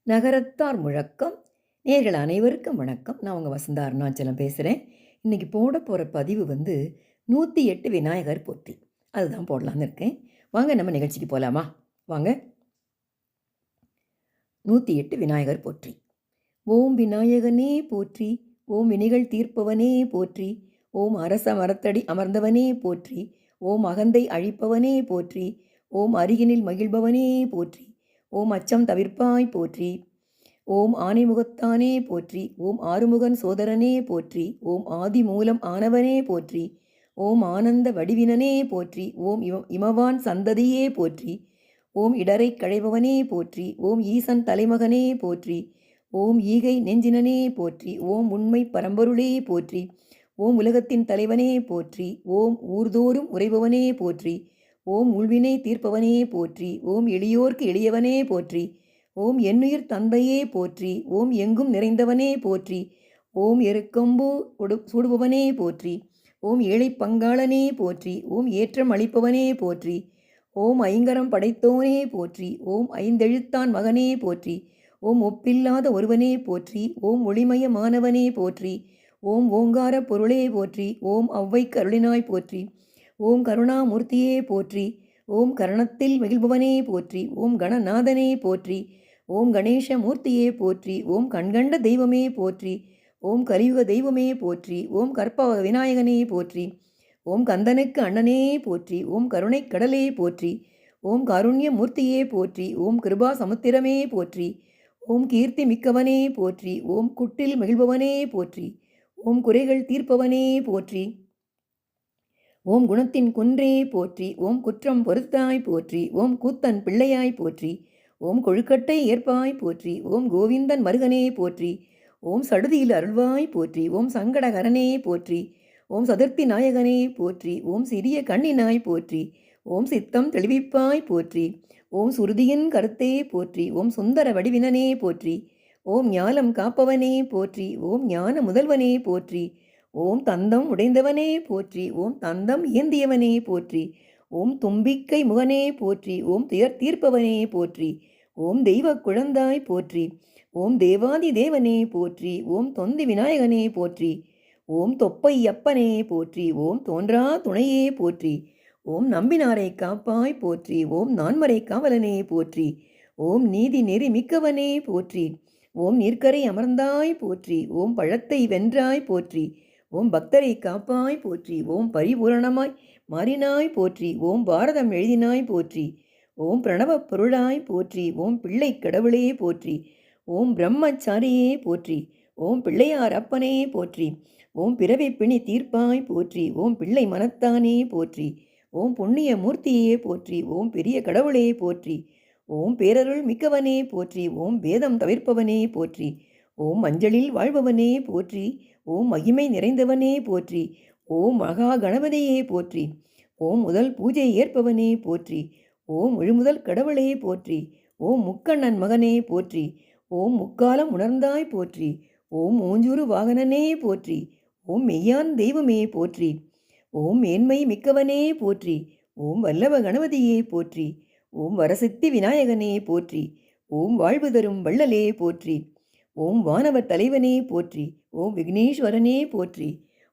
நகரத்தார் முழக்கம். நேயர்கள் அனைவருக்கும் வணக்கம். நான் உங்கள் வசந்தா அருணாச்சலம் பேசுகிறேன். இன்றைக்கி போட போகிற பதிவு 108 விநாயகர் போற்றி. அதுதான் போடலான்னு இருக்கேன். வாங்க நம்ம நிகழ்ச்சிக்கு போகலாமா? வாங்க. 108 விநாயகர் போற்றி. ஓம் விநாயகனே போற்றி, ஓம் வினைகள் தீர்ப்பவனே போற்றி, ஓம் அரச மரத்தடி அமர்ந்தவனே போற்றி, ஓம் அகந்தை அழிப்பவனே போற்றி, ஓம் அருகினில் மகிழ்பவனே போற்றி, ஓம் அச்சம் தவிர்ப்பாய் போற்றி, ஓம் ஆனைமுகத்தானே போற்றி, ஓம் ஆறுமுகன் சோதரனே போற்றி, ஓம் ஆதி மூலம் ஆனவனே போற்றி, ஓம் ஆனந்த வடிவினனே போற்றி, ஓம் இமவான் சந்ததியே போற்றி, ஓம் இடரை களைபவனே போற்றி, ஓம் ஈசன் தலைமகனே போற்றி, ஓம் ஈகை நெஞ்சினனே போற்றி, ஓம் உண்மை பரம்பொருளே போற்றி, ஓம் உலகத்தின் தலைவனே போற்றி, ஓம் ஊர்தோறும் உறைபவனே போற்றி, ஓம் உள்வினை தீர்ப்பவனே போற்றி, ஓம் எளியோர்க்கு எளியவனே போற்றி, ஓம் என்னுயிர் தந்தையே போற்றி, ஓம் எங்கும் நிறைந்தவனே போற்றி, ஓம் எருக்கம்பு சூடுபவனே போற்றி, ஓம் ஏழை பங்காளனே போற்றி, ஓம் ஏற்றம் அளிப்பவனே போற்றி, ஓம் ஐங்கரம் படைத்தோனே போற்றி, ஓம் ஐந்தெழுத்தான் மகனே போற்றி, ஓம் ஒப்பில்லாத ஒருவனே போற்றி, ஓம் ஒளிமயமானவனே போற்றி, ஓம் ஓங்கார பொருளே போற்றி, ஓம் ஔவைக்கு அருளினாய் போற்றி, ஓம் கருணாமூர்த்தியே போற்றி, ஓம் கரணத்தில் மகிழ்பவனே போற்றி, ஓம் கணநாதனே போற்றி, ஓம் கணேச மூர்த்தியே போற்றி, ஓம் கண்கண்ட தெய்வமே போற்றி, ஓம் கலியுக தெய்வமே போற்றி, ஓம் கற்பக விநாயகனே போற்றி, ஓம் கந்தனுக்கு அண்ணனே போற்றி, ஓம் கருணை கடலே போற்றி, ஓம் காருண்ய மூர்த்தியே போற்றி, ஓம் கிருபா சமுத்திரமே போற்றி, ஓம் கீர்த்தி மிக்கவனே போற்றி, ஓம் குட்டில் மகிழ்பவனே போற்றி, ஓம் குறைகள் தீர்ப்பவனே போற்றி, ஓம் குணத்தின் குன்றே போற்றி, ஓம் குற்றம் பொறுத்தாய் போற்றி, ஓம் கூத்தன் பிள்ளையாய் போற்றி, ஓம் கொழுக்கட்டை ஏற்பாய் போற்றி, ஓம் கோவிந்தன் மருகனே போற்றி, ஓம் சடுதியில் அருள்வாய் போற்றி, ஓம் சங்கடகரனே போற்றி, ஓம் சதுர்த்தி நாயகனே போற்றி, ஓம் சிறிய கண்ணினாய் போற்றி, ஓம் சித்தம் தெளிவிப்பாய் போற்றி, ஓம் சுருதியின் கருத்தே போற்றி, ஓம் சுந்தர வடிவினனே போற்றி, ஓம் ஞானம் காப்பவனே போற்றி, ஓம் ஞான முதல்வனே போற்றி, ஓம் தந்தம் உடைந்தவனே போற்றி, ஓம் தந்தம் ஏந்தியவனே போற்றி, ஓம் தும்பிக்கை முகனே போற்றி, ஓம் துயர் தீர்ப்பவனே போற்றி, ஓம் தெய்வ குழந்தாய் போற்றி, ஓம் தேவாதி தேவனே போற்றி, ஓம் தொந்தி விநாயகனே போற்றி, ஓம் தொப்பை அப்பனே போற்றி, ஓம் தோன்றா துணையே போற்றி, ஓம் நம்பினாரை காப்பாய் போற்றி, ஓம் நான்மறை காவலனே போற்றி, ஓம் நீதி நெறி மிக்கவனே போற்றி, ஓம் நீர்க்கரை அமர்ந்தாய் போற்றி, ஓம் பழத்தை வென்றாய் போற்றி, ஓம் பக்தரை காப்பாய் போற்றி, ஓம் பரிபூரணமாய் மாறினாய் போற்றி, ஓம் பாரதம் எழுதினாய் போற்றி, ஓம் பிரணவ பொருளாய் போற்றி, ஓம் பிள்ளை கடவுளே போற்றி, ஓம் பிரம்மச்சாரியே போற்றி, ஓம் பிள்ளையார் அப்பனே போற்றி, ஓம் பிறவி பிணி தீர்ப்பாய் போற்றி, ஓம் பிள்ளை மனத்தானே போற்றி, ஓம் புண்ணிய மூர்த்தியே போற்றி, ஓம் பெரிய கடவுளே போற்றி, ஓம் பேரருள் மிக்கவனே போற்றி, ஓம் வேதம் தவிர்ப்பவனே போற்றி, ஓம் மஞ்சளில் வாழ்பவனே போற்றி, ஓம் மகிமை நிறைந்தவனே போற்றி, ஓம் மகா கணபதியே போற்றி, ஓம் முதல் பூஜை ஏற்பவனே போற்றி, ஓம் முழுமுதல் கடவுளே போற்றி, ஓம் முக்கண்ணன் மகனே போற்றி, ஓம் முக்காலம் உணர்ந்தாய் போற்றி, ஓம் மூஞ்சூறு வாகனனே போற்றி, ஓம் மெய்யான் தெய்வமே போற்றி, ஓம் மேன்மை மிக்கவனே போற்றி, ஓம் வல்லவ கணபதியே போற்றி, ஓம் வரசித்தி விநாயகனே போற்றி, ஓம் வாழ்வு தரும் வள்ளலே போற்றி, ஓம் வானவர் தலைவனே போற்றி, ஓம் விக்னேஸ்வரனே போற்றி,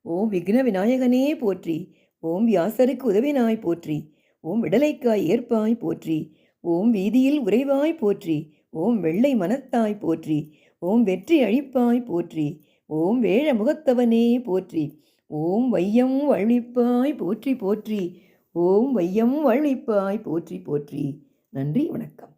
ஓம் விக்ன விநாயகனே போற்றி, ஓம் வியாசருக்கு உதவினாய் போற்றி, ஓம் விடலைக்காய் ஏற்பாய் போற்றி, ஓம் வீதியில் உறைவாய் போற்றி, ஓம் வெள்ளை மனத்தாய் போற்றி, ஓம் வெற்றி அழிப்பாய் போற்றி, ஓம் வேழ முகத்தவனே போற்றி, ஓம் வையம் வாழ்விப்பாய் போற்றி போற்றி, ஓம் வையம் வாழ்விப்பாய் போற்றி போற்றி. நன்றி, வணக்கம்.